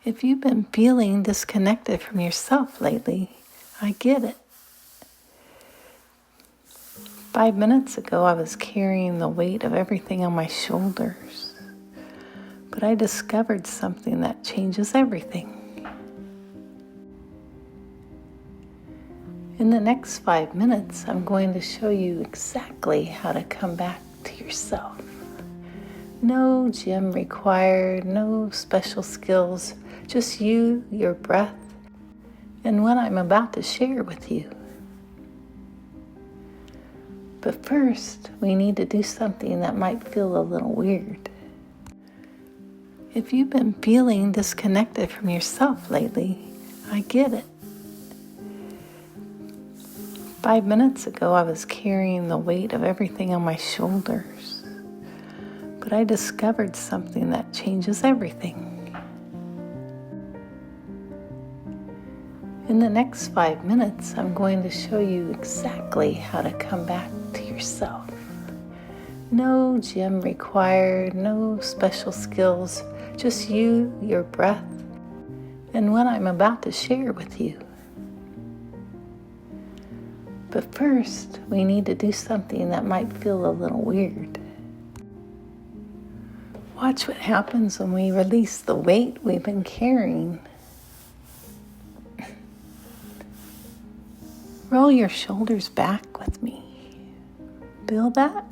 If you've been feeling disconnected from yourself lately, I get it. 5 minutes ago, I was carrying the weight of everything on my shoulders. But I discovered something that changes everything. In the next 5 minutes, I'm going to show you exactly how to come back to yourself. No gym required, no special skills, just you, your breath, and what I'm about to share with you. But first, we need to do something that might feel a little weird. If you've been feeling disconnected from yourself lately, I get it. 5 minutes ago, I was carrying the weight of everything on my shoulders. But I discovered something that changes everything. In the next 5 minutes, I'm going to show you exactly how to come back to yourself. No gym required, no special skills, just you, your breath, and what I'm about to share with you. But first, we need to do something that might feel a little weird. Watch what happens when we release the weight we've been carrying. Roll your shoulders back with me. Feel that?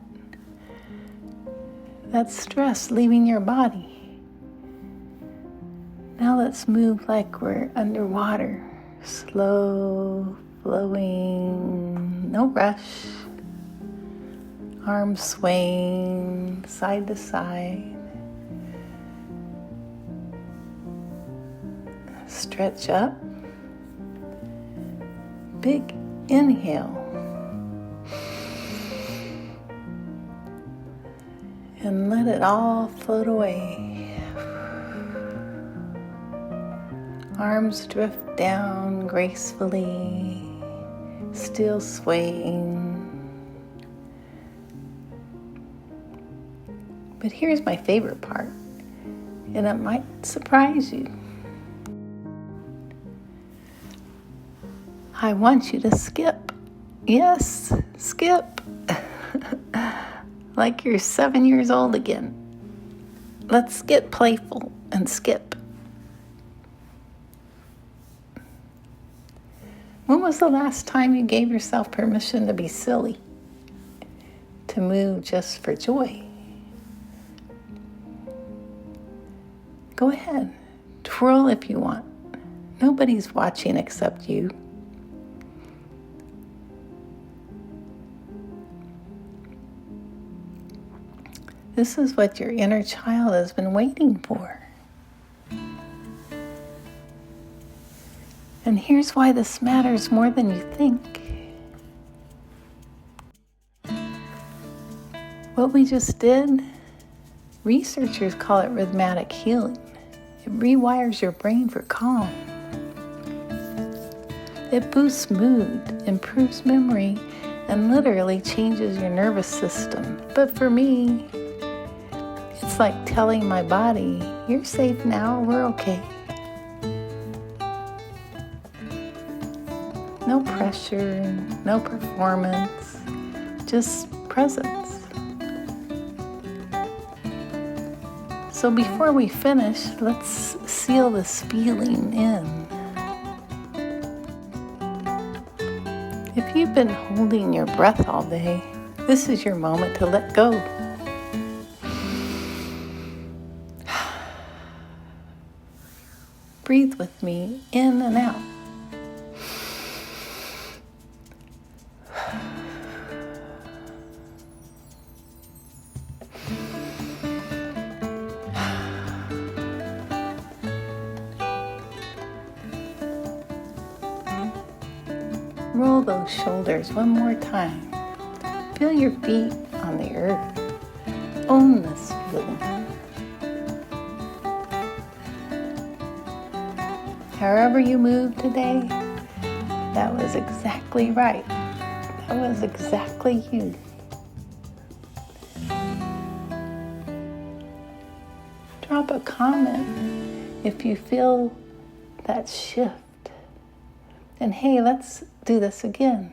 That's stress leaving your body. Now let's move like we're underwater. Slow, flowing, no rush. Arms swaying side to side. Stretch up. Big inhale. And let it all float away. Arms drift down gracefully, still swaying. But here's my favorite part, and it might surprise you. I want you to skip. Yes, skip. Like you're 7 years old again. Let's get playful and skip. When was the last time you gave yourself permission to be silly? To move just for joy? Go ahead. Twirl if you want. Nobody's watching except you. This is what your inner child has been waiting for. And here's why this matters more than you think. What we just did, researchers call it rhythmic healing. It rewires your brain for calm. It boosts mood, improves memory, and literally changes your nervous system. But for me, it's like telling my body, you're safe now, we're okay. No pressure, no performance, just presence. So before we finish, let's seal this feeling in. If you've been holding your breath all day, this is your moment to let go. Breathe with me in and out. Roll those shoulders one more time. Feel your feet on the earth. Own this feeling. However you move today, that was exactly right. That was exactly you. Drop a comment If you feel that shift, and hey, let's do this again.